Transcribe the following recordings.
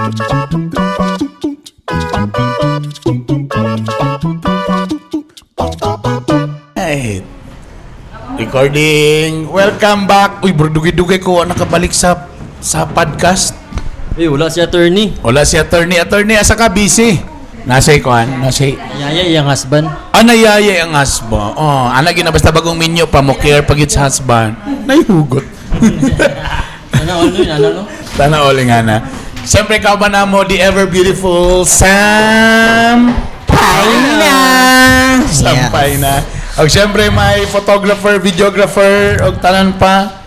Hey, recording. Welcome back. Uy, bro, dugay-dugay ko nakabalik sa podcast. Wala si attorney. Wala si attorney. Attorney, asa ka busy? Nasa ikuan, nasa Yaya yung husband. anayaya ang husband. Oh, ana gina basta bagong menu pa mo care pagit sa husband. Nayhugot. Ano? Tana all nga na. Siyempre ka ba na mo the ever beautiful Sam Paina. Sampay na. O siyempre may photographer, videographer, o tanan pa.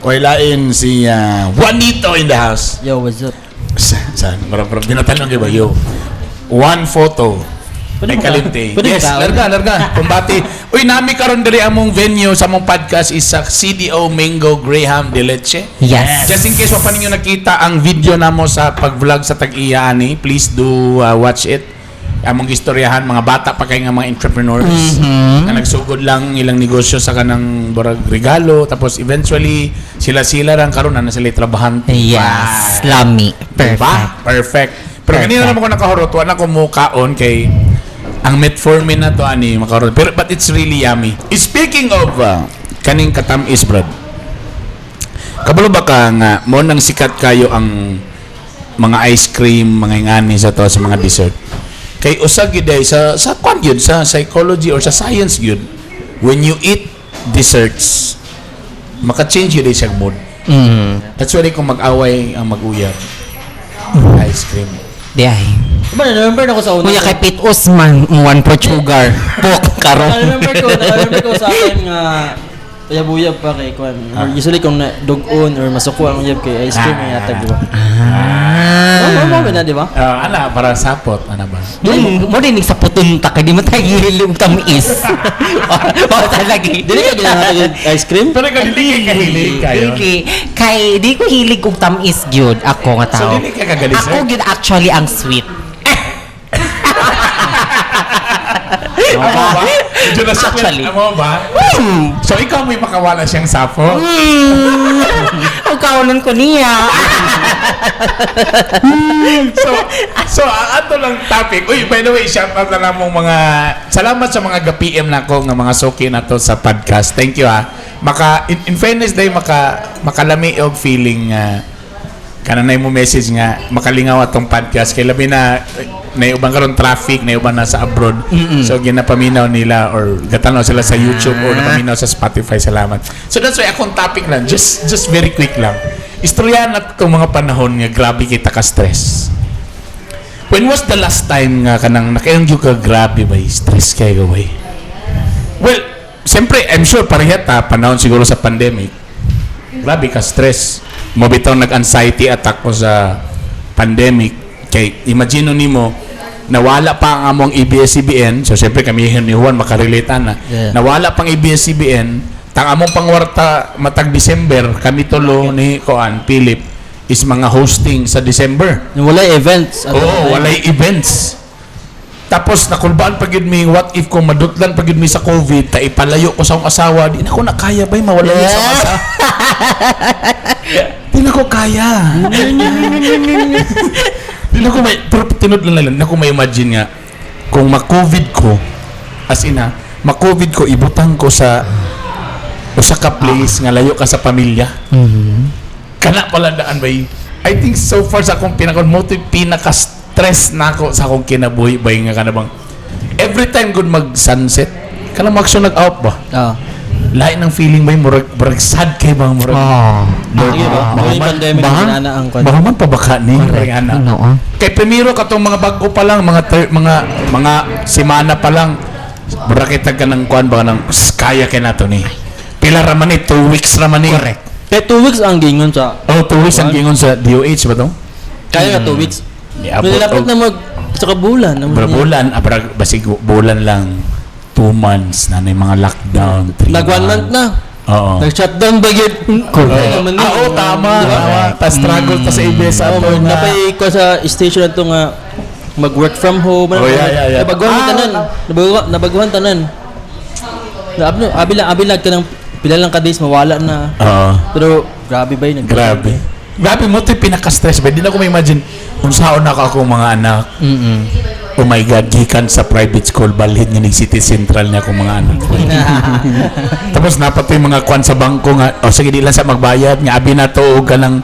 Wailain si Juanito in the house. Yo, what's up? Saan? Marang binatanong kayo ba? Yo. One photo. Ay kalimte. Pwede Yes, ka, larga. Kumbati. Uy, nami karon diri among venue sa among podcast is sa CDO Mango Graham de Leche. Yes. Just in case pa ninyo nakita ang video namo sa pag-vlog sa Tag-iya ani, please do watch it. Among istoryahan mga bata pa kay nga mga entrepreneurs na nagsugod lang ilang negosyo sa kanang burag regalo tapos eventually sila lang karon na sila trabahante. Yes, lami. Perfect. Diba? Perfect. Pero kanina naman ko nakahurot, wala ko mukaon kay ang metformin na to ani makahurot. Pero but it's really yummy. Speaking of kaning katamis, brad. Kabalo ba ka nga mo nang sikat kayo ang mga ice cream, mga ingani sa to sa mga dessert. Kay usag gyud sa kwan gyud sa psychology or sa science gyud. When you eat desserts, maka-change yun siya mood. That's why kung mag-away ang mag-uyab. Ice cream. Diay. Diba, na-remember na ko sa una. Kuya kay Pete Usman, one for sugar. Pok, karon. Na-remember ko sa akin nga uyab-uyab pa kay Kwan. Usually kung dug-on or masuko ang uyab kay ice cream ay yatag, di ba? Oo, na, di ba? Ana, para sapot. Ana ba? Mo din sa putunta kay di mo tayo hilig tamis. O talagi. Dili ka ginahatag ice cream? Pero ka dili ka hilig kayo. Kay di ko hilig og tamis gyud ako nga tao. So, dili ka kagalis, Ako gyud actually ang sweet. Amo ba? Medyo na Actually. Amo ba? So, ikaw may makawala siyang sapot? Ang kaunan ko niya. So, ato lang topic. Uy, by the way, shout out na lang mong mga salamat sa mga ga-PM na ko nga mga suki na to sa podcast. Thank you in fairness day makalami og feeling kananay mo message nga makalingaw atong podcast kay labi na ubang karon traffic na ubang nasa abroad. So ginapaminaw nila or gatanaw sila sa YouTube or napaminaw sa Spotify. Salamat. So that's why akong topic lang just very quick lang. Istorya na itong mga panahon nga grabe kita ka-stress. When was the last time nga kanang nakaengyo ka grabe ba stress kay gaway? Well, siyempre I'm sure parehata panahon siguro sa pandemic. Grabe ka stress. Mabitaw nag-anxiety attack ko sa pandemic. Kay imagine nimo nawala pa ang among ABS-CBN. So siyempre kami ni Juan makarelate na. Yeah. Nawala pang ABS-CBN. Tang among pangwarta matag December kami tulo ni Koan Philip is mga hosting sa December. Wala events. Oo, walay events. Tapos nakulbaan pag yun mi what if kung madutlan pag yun mi sa COVID ta ipalayo ko sa akong asawa di na ko nakaya ba mawala yun sa asawa. Di na ko kaya. Di na ko may pero tinudlan lang na ko may imagine nga kung ma-COVID ko as ina ma-COVID ko ibutang ko sa usa ka place nga layo ka sa pamilya. Kana pala daan ba I think so far sa akong pinaka-stress na ako sa akong kinabuhi ba nga kana bang every time good mag-sunset kana magso nag-out ba? Lain ng feeling ba murag sad kay bang murag Sige ba? Yung pandemic na ang Kwan. baka man pabaka ni ana. Kay primero katong mga bago pa lang mga semana pa lang burakita ka ng kuan ba ng kaya kay nato ni pila ra man 2 weeks ra man ni correct. Kaya 2 weeks ang gingon sa... 2 weeks ang gingon sa DOH ba to? Kaya 2 weeks. Niabot Dapat na sa kabulan. bulan, basig bulan lang 2 months na mga lockdown. Nag 1 month na. Oo. Nag-shutdown ba yun? Tama. Ta-struggle ta sa ABS. Napay ko sa station na ito nga mag-work from home. Yeah. Nabaguhan tanan. Abilag ka ng pila lang ka days mawala na. Oo. Pero grabe ba yun? Grabe. Grabe mo, ito'y pinaka-stress ba? Hindi na ko ma-imagine kung saan na ako mga anak. Oh my God, gikan sa private school, balhin nga ni City Central niya akong mga anak. Tapos napatoy mga kwan sa bangko nga, sige, di lang sa magbayad, nga abi na to, ka lang,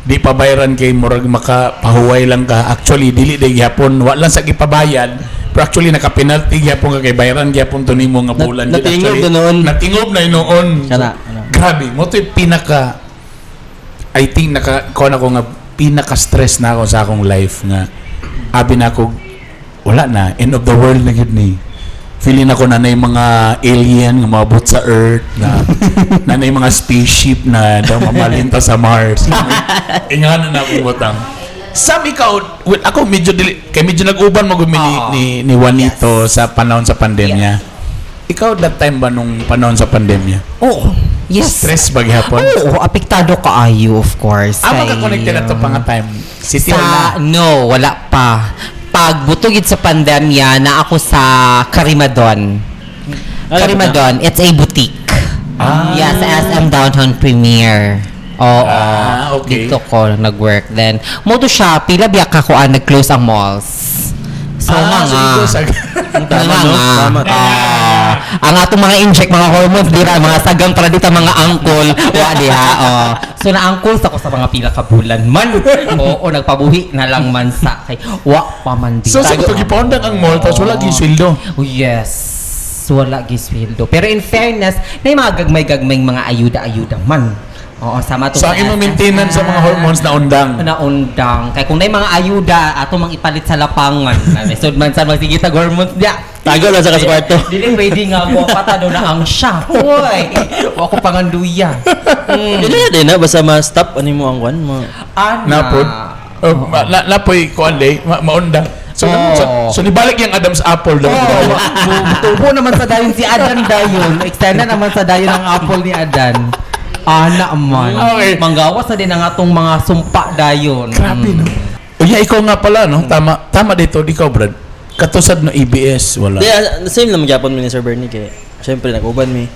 di pa bayaran kay murag makapahuway lang ka. Actually, dili day gyapon, wala lang sa gipabayad. Pero actually, naka-penalty gyapon ka kay bayaran gyapon to nimo nga bulan. Natingob Actually, na noon. Natingob na noon. Kana. Grabe, mo to'y pinaka, I think, kuha na ko nga, pinaka-stress na ako sa akong life nga, abi na ako, wala na, end of the world na yun ni. Feeling ako na yung mga alien nga mabot sa Earth, na yung mga spaceship na daw mamalinta sa Mars. Ingana na akong butang. Sam, ikaw, well, ako medyo nag-uban mo ni Juanito sa panahon sa pandemya. Ikaw that time ba nung panahon sa pandemya? Oo. Yes. Stress ba gihapon? Oo, apektado kaayo, of course. Maka-connected na to pa nga time. City sa, na. no, wala pa. Pagbutugid sa pandemya na ako sa Carimadon. Carimadon, it's a boutique. Yes, SM Downtown Premier. Oo. Okay. Dito ko nag-work. Then, mo to siya, pila biyak ako nag-close ang malls. So, Tama. ang atong mga inject, mga hormones, dira, mga sagang para dito, mga angkol, wa diha, So, na-angkol sa ko sa mga pila ka bulan man. Oo, nagpabuhi na lang man sa kay wa pa man So, sa ito, gipaundan ang mall, tapos wala gisweldo. Oh, yes. Wala gisweldo. Pero in fairness, may mga gagmay-gagmay mga ayuda-ayuda man. Oo, sama to. So, ang imong maintenance sa mga hormones na undang. Naundang. Kaya kung may mga ayuda, ato mang ipalit sa lapangan. Nanisod man sa magsigitag hormones niya. Tago lang sa kwarto. Dili pwede nga mo patado na ang siya. Hoy. Ako panganduya. Dili na din na basta ma-stop ani mo ang kwan mo. Napod. Napoy, kuan day, maunda. So, so nibalik yung Adam's apple daw. Tubo naman sa dayon si Adan dayon. Extend na naman sa dayon ang apple ni Adan. Ana man. Okay. Manggawas na din ang atong mga sumpa dayon. Grabe, no? O yeah, ikaw nga pala, no? Tama dito, ikaw, Brad. Katusad no EBS, wala. The same lang magyapon mi ni Sir Bernie kay syempre nag-uban mi.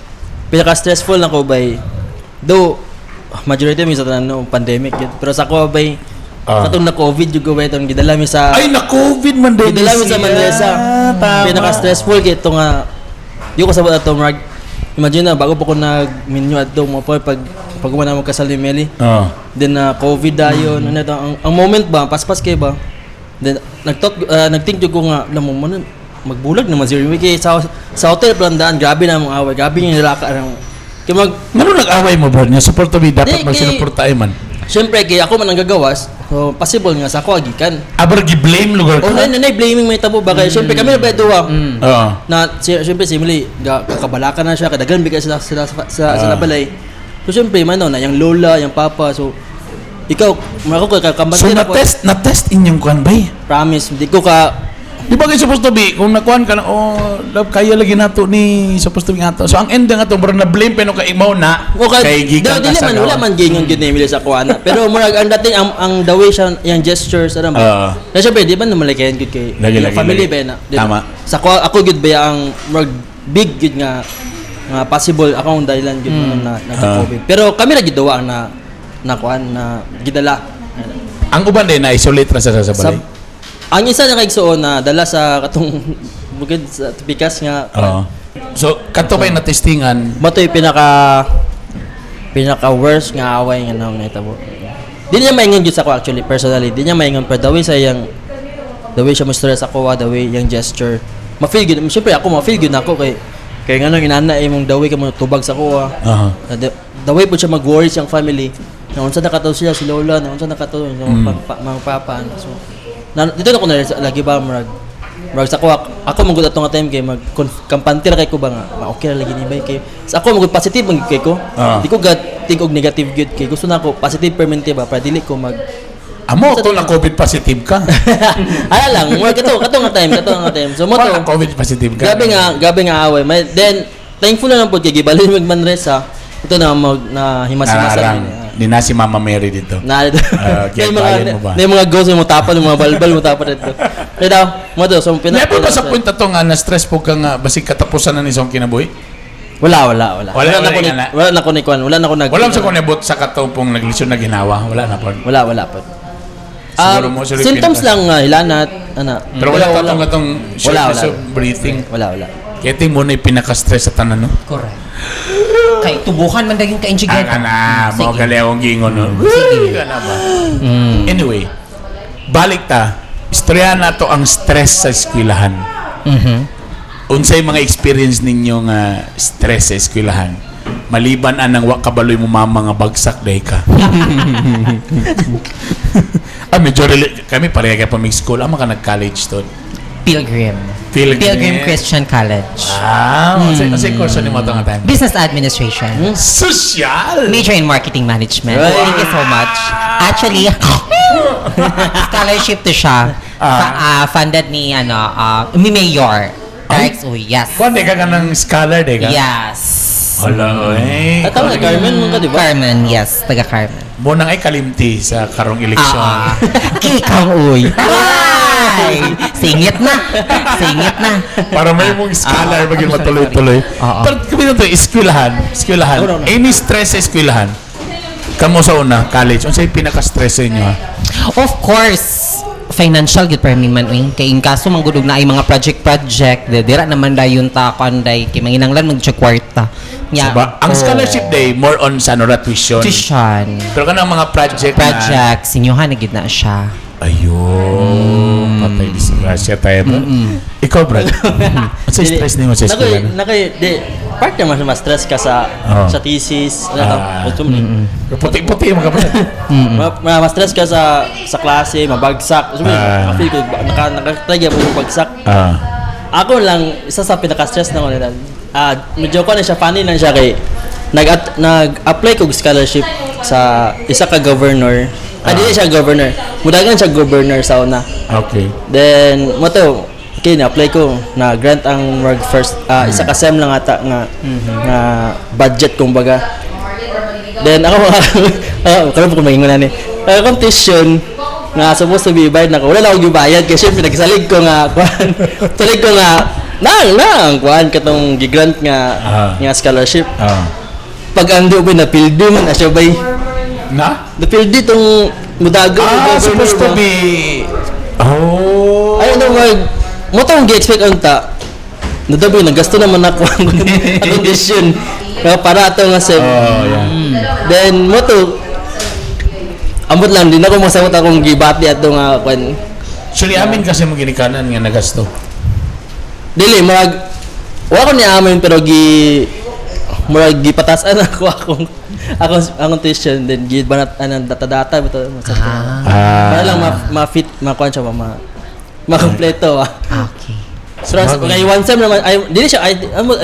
Pinaka-stressful na ko bay. Though majority mi sa tanan no pandemic yun. Pero sa ko bay katong na COVID jud ko bay itong gidala mi sa Ay, na-COVID man din. gidala mi sa Manresa. Tama. Pinaka-stressful kay ito nga di ko sabot ato mag imagine na bago pa ko nag-menu ato mo pag umana mo kasal ni Meli. Then COVID dayon ano to ang moment ba paspas kay ba. Then nagthink jud ko nga alam mo man magbulag naman si Remy kay sa hotel plandaan grabe na mong away grabe yung nilaka kay Ano nag-away mo, Brad? Nga support to be, dapat Di, magsinuporta man. syempre kay ako man ang gagawas so possible nga sa ako agikan Aber, gi-blame lugar ka? nanay blaming may tabo ba kay syempre kami na ba duwa Oo. na syempre si Emily kakabalakan na siya kadagan bigay sila sa balay so syempre man na yung lola yung papa so ikaw ako kakambante So, na-test inyong kuhan ba? promise hindi ko ka Di ba kayo supposed to be, kung nakuhan ka na, love, kaya lagi nato ni, supposed to be nga to. So, ang ending nga to, bro, na-blame pero kay imaw na, kay gikan ka sa wala man gingon gyud ni Emily sa kuana pero murag ang dating ang the way siya yung gestures ano ba na syempre di ba namalikayan gyud kay Lagi, family lagi. ba na Tama. sa ako gyud ba ang murag big gyud nga possible ako ang dahilan gyud na COVID pero kami ra gyud dawa na kuan na gidala Ang uban din, na-isolate na sa balay. ang isa na kaigsuon na dala sa katong bukid sa pikas nga So, kato kayo na-testingan, Matoy pinaka worst nga away nga nang nahitabo. Di niya maingon gyud sa ako actually personally. Di niya maingon pero the way siya mo stress ako, the way yung gesture. Ma-feel gyud. Syempre ako ma-feel gyud nako kay ngano inana imong the way ka mo tubag sa ko. The way po siya mag-worry siyang family. Na unsa nakataw siya si Lola, na unsa nakataw yung mga papa. So dito na ko na lagi ba murag sa ako magud atong time kay kampante ra kay ko ba nga okay ra lagi ni bay kay sa ako magud positive man kay ko di ko think og negative gyud kay gusto na ako positive permanente ba para dili ko mag amo to na COVID positive ka. ala lang mo kato nga time so mo to Wala COVID positive ka. gabi nga away then thankful na lang pud kay gibalin mag Manresa ito na himas-himasan Di na si Mama Mary dito. Kaya mo ba? mga ghost mo tapon mga balbal mo tapon dito kaya daw mo to so Never ba sa point na to nga na-stress po ka nga basig katapusan na ni isang kinabuhi? Wala na ko rin nga na. wala na ko ni kwan. Wala na ko nag. Wala sa kunibot sa katupong naglisyon na ginawa. Wala na po. Wala po. Siguro mo, siguro Symptoms pinaka- lang hilanat ana. Pero wala katong shortness of breathing. Wala. Kaya tingin mo na yung pinaka-stress sa tanan, no? Correct. Kay tubukan man daging ka-engineer. Ang na, mga Sige. galewang gingon, no? Sige. Ka na ba? Mm. Anyway, balik ta. Istorya na to ang stress sa eskwelahan. Mhm. Unsay mga experience ninyo nga stress sa eskwelahan? Maliban anang wa kabaloy mo mama nga bagsak dahi ka. Medyo kami pareha kaya pa may school. Ama ka nag-college to. Pilgrim Christian College. Kasi course ni mo ito nga time? Business Administration. Social! Major in Marketing Management. Right. Thank you so much. Actually, scholarship to siya. Funded ni ni Mayor. Alex Uy, yes. Kung di ka ng scholar, di ka? Yes. Hala, eh. At tama Carmen mo ka di ba? Carmen, yes. Taga Carmen. Munang ay kalimti sa karong eleksyon. Ikaw, uy. Ay, singit na. Para may mong scholar maging matuloy-tuloy. Oo. Pero kami na ito, eskwelahan. No. Any stress sa eskwelahan? Kamo sa una, college. Ano sa'yo pinaka-stress sa inyo, ha? Of course, financial gid per mi man uy. Kay in kaso manggudog na ay mga project dira naman dayon ta kanday kay manginanglan mag kwarta. Diba? Ang scholarship day, more on sa ano, tuition. tuition. Pero kanang mga project Sinyohan na gid na siya. Ayun. Patay disgrasya tayo. Ikaw, Brad. Ano sa stress niyo sa eskwelahan? Part naman mas stress ka sa thesis, Puti-puti mga kapatid. mas stress ka sa klase, mabagsak. Feel ko nakatry mo bagsak. Ako lang isa sa pinaka-stress na ko nila. Medyo ko na siya funny lang siya kay nag-apply ko scholarship sa isa ka governor. Dili siya governor. Mudagan siya governor sa una. Okay. Then mo to na-apply ko na grant ang work first isa ka sem lang ata nga budget kumbaga. Then ako karon ko maingon na ni. Akong tuition nga supposed to be bayad na ko. Wala na ako gibayad kasi pinagsalig ko nga kuan. Salig ko nga nang kuan katong gigrant nga scholarship. Pag ando ba na pildi man na siya bay. Na? Na pildi tong mudagan Supposed to be... Oh. Ay, ano mo tong gi-expect unta. Nadabi nagasto naman ako ang condition. Para ato nga sem. Yeah. Then mo to ambot lang din ako masawot akong gibati ato nga kwan. Actually, amin kasi mo ginikanan nga nagasto. Dili wa ko ni amin pero gipatasan ako akong tuition then gibanat anang data bitaw para lang ma-fit ma-kwan siya ma-kompleto. Okay. So, kay one sem naman, dili siya, I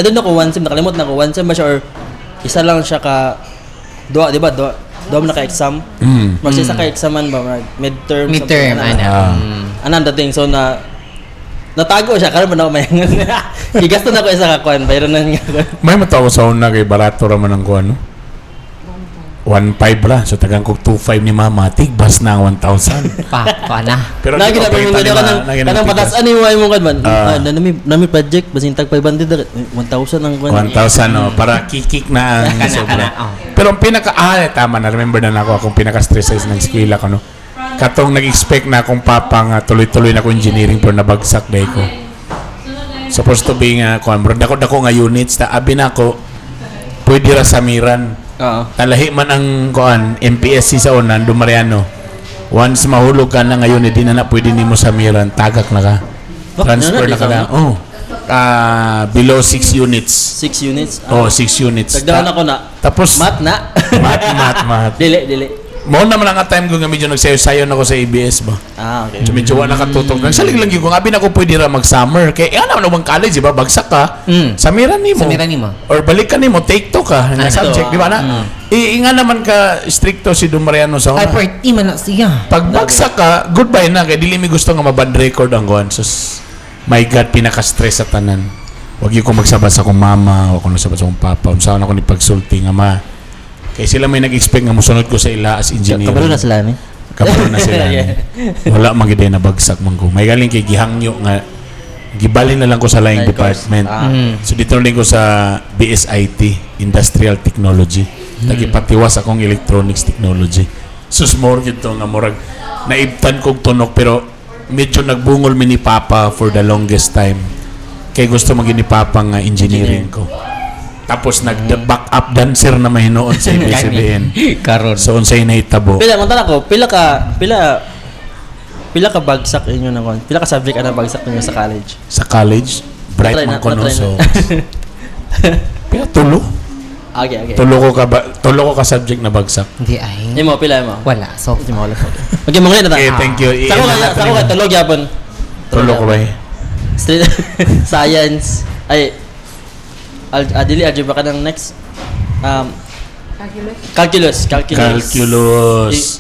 don't know kung one sem, nakalimot na ko, one sem ba siya or isa lang siya ka, di ba, doon na ka-exam? Isa ka-examan ba, midterm, anong dating, so natago siya, karon ba na may gigasto na ko isa ka kuan, bayro na nga. May matawa sa una kay barato raman ang kuan, no? 1.5 ra. So tagang kog 2.5 ni mama, tigbas na ang 1,000. Paana. Pero Lagi na pamilya ko kanang patasan ni mo kad man. Nami project basin tag 500 1,000 ang kuan. 1,000 no, para kikik na ang sobra. Pero ang tama na, remember na ako akong pinaka-stress ng eskwela ko, no? Katong nag-expect na akong papa nga tuloy-tuloy na ko engineering pero nabagsak dahil ko. Supposed to be nga kuan, bro, dako nga units ta abi na ako pwede ra samiran. Talahi man ang kuan MPSC sa unan Dumariano. Once mahulog ka na ngayon hindi na pwede nimo samiran, tagak na ka. Transfer na ka na. Below 6 units. 6 units. 6 units. Dagdagan ako na. Tapos Mat na. mat. Dili. Mo naman ang time ko nga medyo nagsayo-sayo na ako sa ABS ba. Okay. So medyo wala nakatutok. Nagsalig lang yung abi na ko pwede ra mag-summer. Kaya naman naman college, di ba? Bagsak ka. Samiran nimo. Or balikan nimo, take 2 ka. Nga subject, di ba na? Nga naman ka stricto si Dumariano sa una. Ay, man na siya. Pag bagsak ka, goodbye na. Kaya dili mi gusto nga maband record ang kuhan. Sus, my God, pinaka-stress sa tanan. Huwag yung ko magsabas sa akong mama, huwag ko nagsabas sa akong papa. Unsaon ako ni pagsulti nga ma. Kaya sila may nag-expect nga musunod ko sa ila as engineer. Kabalo na sila ni. Kabalo na sila. Wala magiday na bagsak man ko. May galing kay gihangyo nga gibali na lang ko sa laing Laing course. department. So dito rin ko sa BSIT, Industrial Technology. Nagipatiwas akong Electronics Technology. So more gito nga murag naibtan kog tunok pero medyo nagbungol mi ni Papa for the longest time. Kay gusto maging ni Papa nga engineering ko. Tapos nag-back up dancer na mahinoon sa ABS-CBN. Karon. So unsay nahitabo. Pila man tanako, pila ka bagsak inyo na kon. Pila ka subject ana bagsak ninyo sa college? Sa college, bright Natry man na- ko no. natry So, na. pila tulo? Okay. Tulo ko ka subject na bagsak. Hindi ay. Imo pila mo? Wala. So, Di mo wala. Okay, mo na ta. Okay, thank you. Sako ka tulog yapon. Tulo ko ba eh? Street science ay dili algebra ka ng next calculus Calculus.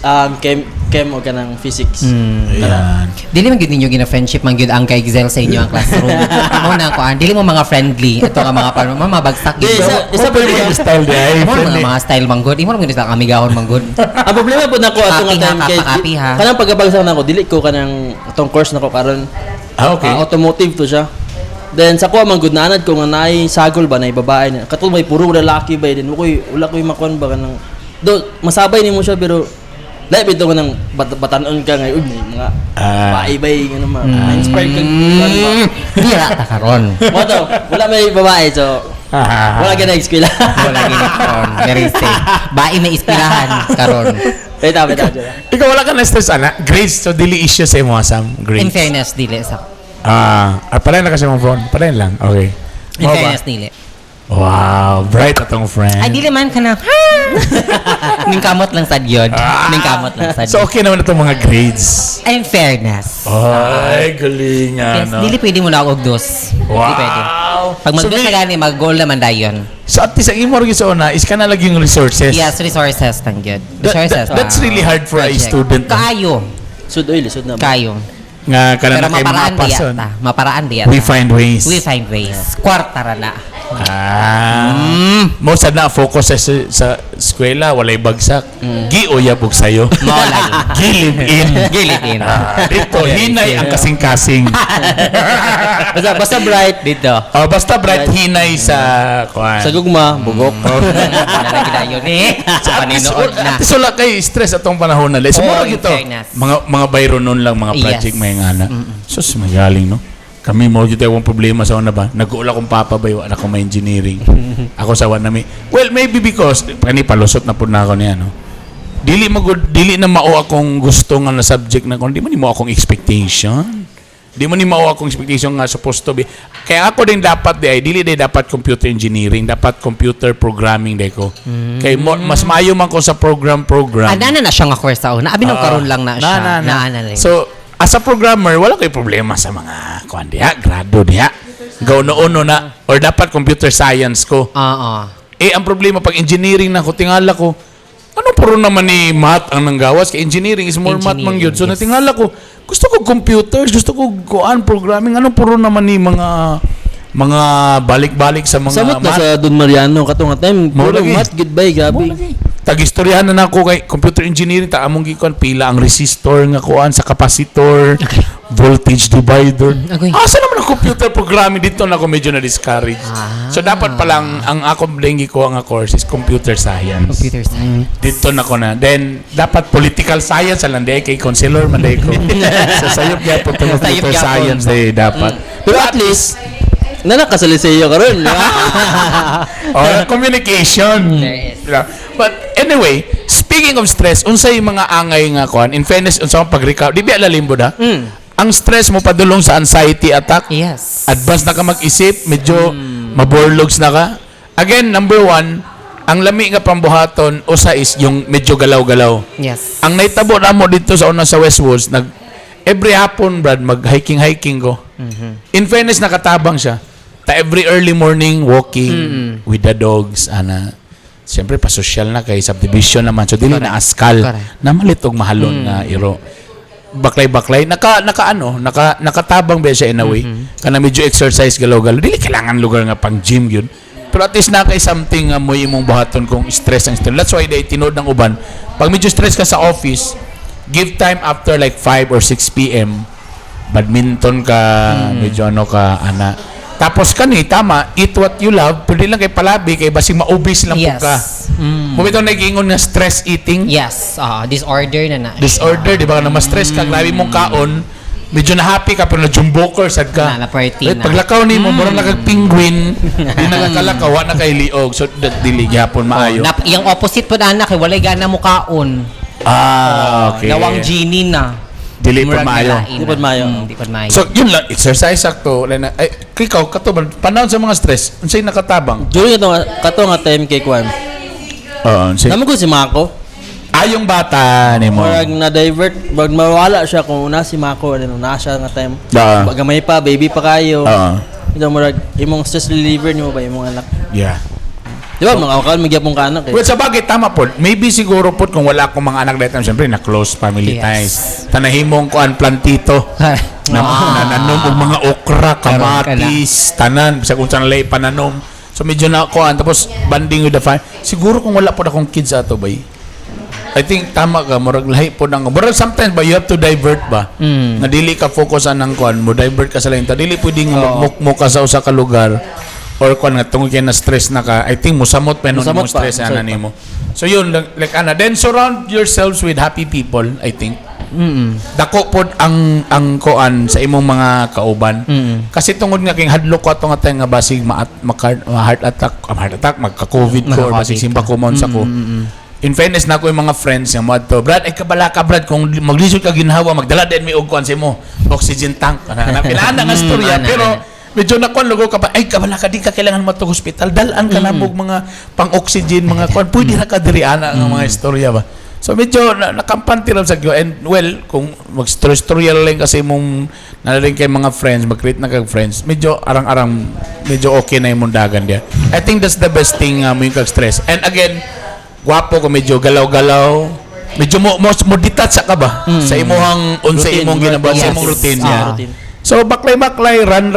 chem o ka ng physics. Ayan. dili man gyud ninyo gina-friendship man gyud ang ka-excel sa inyo ang classroom. Amo na ko, dili mo mga friendly. Ito nga mga bagsak Di, gyud. isa pa rin yung style di ay. Mo mga style man good. Imo man gyud sa kamigahon man good. ang problema po nako ato nga Copy ha, time kay copy ha. kanang pagkabagsak nako dili ko kanang atong course nako karon Okay. automotive to siya. Then sa kuha man gud naanad ko nga naay sagol ba naay babae na katul may puro lalaki ba din wala koy makon ba kanang do masabay nimo siya pero lahi bitaw ko nang batanon ka ngay may mga baibay nga naman inspire ka Dira ta karon. mo to wala may babae so wala ka na eskwela Wala gini karon. Very safe. Bae na ispirahan karon. bitaw Ikaw wala ka na stress ana. Grades so dili issue sa imo Sam. In Grades. fairness dili sa. Palain na kasi mong phone. Palain lang. Okay. In Mo ba? fairness dili. Wow, bright atong friend. Ay dili man kana. Ning kamot lang sad yun. Ning kamot lang sad. So okay naman itong mga grades. In fairness. Ay, galing nga, Yes, no? dili pwede mo na og dos. Dili pwede. Wow. Pag mag-dos so, na gani, mag-goal naman dayon. so at least ang imo rin sa una is ka na lagi yung resources. Yes, resources tang good. Resources. That's really hard for a project. student. No? Kayo. sud oy lisod na ba Kayo. Nga ka na Pero kay mga maparaan diya pason. ta. Maparaan diya We ta. find ways. We find ways. Kwarta ra na. Mo sad na focus sa eskwela, walay bagsak. Giuyab og sayo. Mo lagi. Gilid in. Gilid in. Dito, hinay ang kasing-kasing. basta bright Dito. Basta bright hinay sa kuan. sa gugma bugok Lagi dayon eh. Sa paninood na. At least wala kay stress atong panahon na. So, Oh, mura in gito. fairness. Mga bayro nun lang, mga Yes. project may ngana. Sus, magaling, no? Kami mo gito yung problema sa una ba? Nag-uula kong papa ba yung anak ko may engineering. Ako sa one na may... Well, maybe because, kani palusot na po na ako niya, no? Dili na mao akong gusto nga na subject na kung di mo ni mo akong expectation. Di mo ni mao akong expectation nga supposed to be. Kaya ako din dapat dili dapat computer engineering, dapat computer programming day ko. Kay mas maayo man ko sa program. Ana na siya nga course sa una. Abi nang karon lang na siya. Na rin. So, as a programmer, wala kay problema sa mga kuan diha, grado diha. Gauno-uno na or dapat computer science ko. Oo. Ang problema pag engineering na ko tingala ko, ano puro naman ni math ang nanggawas kay engineering is more math man yun. So Yes. natingala ko, gusto ko computers, gusto ko kuan programming, ano puro naman ni mga balik-balik sa mga samot na math. sa Don Mariano katong time Mo puro lagi. mat goodbye gabi Tag-istoryahan na ako kay computer engineering ta among gikon pila ang resistor nga kuan sa capacitor, voltage divider. Agoy. Asa naman ang computer programming dito na ako medyo na discourage. So dapat pa lang ang ako blingi ko ang course is computer science. Computer science. Dito na ko na. Then dapat political science alam day kay counselor man day ko. Sa sayop gyapon tong Sayop computer gyapon. science day dapat. pero at least nakasalisayo karon Communication. Yes. Yeah. But anyway, speaking of stress, unsay mga angay nga kuan? In fairness, unsa pag recover, di ba lalimbo da? Ang stress mo padulong sa anxiety attack. Yes. Advance na ka mag-isip, medyo maborlogs na ka. Again, number one, ang lami nga pambuhaton usa is yung medyo galaw-galaw. Yes. Ang naitabo na mo dito sa una sa Westwoods, every hapon, Brad, mag-hiking ko. In fairness, nakatabang siya. Every early morning, walking with the dogs. Siyempre, pasosyal na kay subdivision naman. So, dili na askal. Correct. Na malitog mahalon nga iro. Baklay-baklay. Nakatabang ba siya in a way. Kana medyo exercise galaw-galaw. Dili kailangan lugar nga pang gym yun. Pero at least na kay something nga mo imong buhaton kung stress ang stress. That's why they tinod ng uban. Pag medyo stress ka sa office, give time after like 5 or 6 p.m. badminton ka, medyo ano ka, ana. Tapos kani, tama, eat what you love, pwede lang kay palabi, kay basing maubis lang po Yes. ka. Bumito nag-ingon nga stress eating, Yes. Disorder na na. disorder, di ba? Na ma-stress ka, grabe mong kaon, medyo na happy ka, pero na jumboker, sad ka. Na party Eh, na. paglakaw ni mo, murang nagag-penguin, di nagakalakaw, wa na kay liog, so dili gyapon maayo. Yung opposite po na kay walay gana mo kaon. Okay. Nawang genie na. Dili pa Murag maayo. nilain Di pa na. maayo. Di pa maayo. So, yun lang, exercise sakto. Ay, ikaw, katubang, panahon sa mga stress, unsay nakatabang? During kato nga time kay Kwan. Oo, Naman ko si Mako. yung bata ni mo. Murag na-divert. Murag mawala siya kung una si Mako. Ano, na siya nga time. Oo. Gamay pa, baby pa kayo. Oo. Ito murag, imong stress reliever niyo ba imong anak? Yeah. Di ba, mga akal, magyapong ka anak eh. Well, sa bagay, tama po. Maybe siguro po kung wala akong mga anak dahil siyempre na close family Yes. ties. Tanahimong ko ang plantito. na nanom og mga okra, kamatis, tanan, bisa kung saan lay pananom. So medyo na ako tapos banding with the family. Siguro kung wala po akong kids ato bay. I think tama ka, murag lahi po nang. But sometimes ba you have to divert ba? Na dili ka focus ang kuan mo, divert ka sa lain. Dili pwedeng magmukmuk ka sa usa ka lugar or kuan nga tungod kay na stress na ka. I think musamot pa no Musamot mo stress pa, ana nimo. So yun like ana, then surround yourselves with happy people, I think. Dako pod ang koan sa imong mga kauban. Kasi tungod nga king hadlok ko ato nga tay nga basig heart attack, magka-COVID ko or basig simba ko mon sa ko. In fairness na ko yung mga friends nga mo adto, Brad, ay kabala ka Brad kung maglisod ka ginhawa, magdala din mi og kuan sa imo, oxygen tank. Ana pilaan nga storya pero medyo nakuan lugo ka pa, ay kabala ka di ka kailangan mo to hospital, dalan ka na og mga pang-oxygen, mga kuan, pwede ra ka diri ana nga mga istorya ba. So medyo nakampanti lang sa Gyo. And well, kung mag-story lang kasi mong nalaring kay mga friends, mag-create na kag friends, medyo arang-arang, medyo okay na yung mundagan dia. I think that's the best thing mo yung kag-stress. And again, gwapo ko, medyo galaw-galaw, medyo mo detach ka ba sa imong unsa Routine, imong ginabuhat sa yes. imong routine. Routine. So baklay-baklay, run,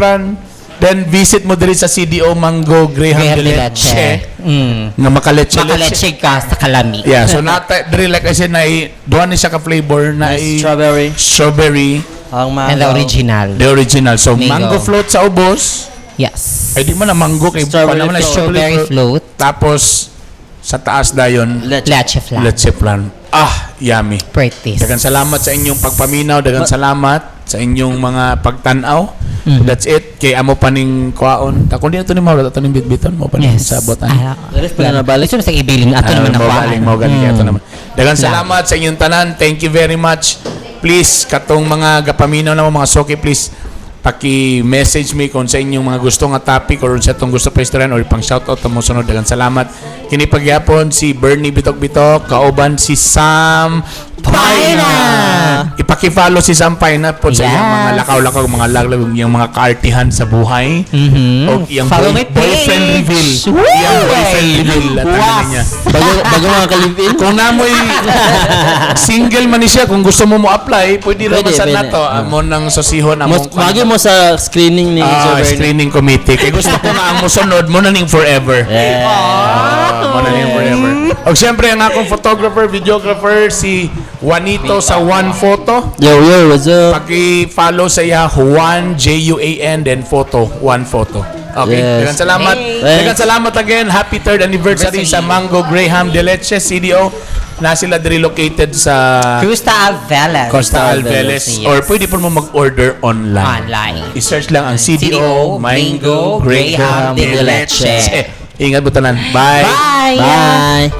then visit mo diri sa CDO Mango Graham de Leche. Nga makaletse. Makaletse ka sa kalami. Yeah, so diri like I said na duha ni siya ka flavor na strawberry, Ang mga And the original. the original. So Mango. mango float sa ubos. Yes. Ay di man na mango kay Strawberry naman na float. Strawberry float. Tapos sa taas dayon Leche flan. leche flan. Yummy. Pretty. Daghang salamat sa inyong pagpaminaw, daghang salamat sa inyong mga pagtan-aw. That's it. Kay amo pa ning kuwaon. Ta kun di ato ni mawala ato ning bitbiton mo pa ning Yes. sa botan. Nabalik. Gusto mo sa ibiling ato naman mo ako. galing mo galing ato naman. Daghang salamat sa inyong tanan. Thank you very much. Please katong mga gapaminaw na mga soki, please paki-message me kung sa inyong mga gusto nga topic or sa itong gusto pa-istoryan or pang shoutout na mo sunod. Daghang salamat. Kini pagyapon si Bernie Bitok-Bitok, kauban si Sam Paina. Ipaki-follow si Sam Paina po sa iyang mga Yes. lakaw-lakaw, mga laglag, yung mga kaartihan sa buhay. O yung Follow my boyfriend page. reveal. Uy! Yung boyfriend reveal. At ano niya. Bago mga kalipin. Kung namoy single man ni siya, kung gusto mo apply, pwede naman sa Pwede. nato. Amo nang sosiho na mong Magi mo sa screening ni Sir Bernie. screening committee. Kaya gusto ko nga ang musunod, mo na ning forever. Mo na ning forever. O siyempre, ang akong photographer, videographer, si Juanito sa One Photo. Yo, what's up? Paki-follow sa iya, Juan, Juan, then photo, One Photo. Okay, Yes. daghang salamat. Hey. Daghang salamat again. Happy 3rd anniversary sa Mango Graham de Leche, CDO. Na sila diri located sa Costa Alveles. Costa Alveles. Yes. Or pwede po mo mag-order online. Online. I-search lang ang CDO Mango Graham Graham de de Leche. Leche. Ingat po tanan. Bye. Bye. Bye.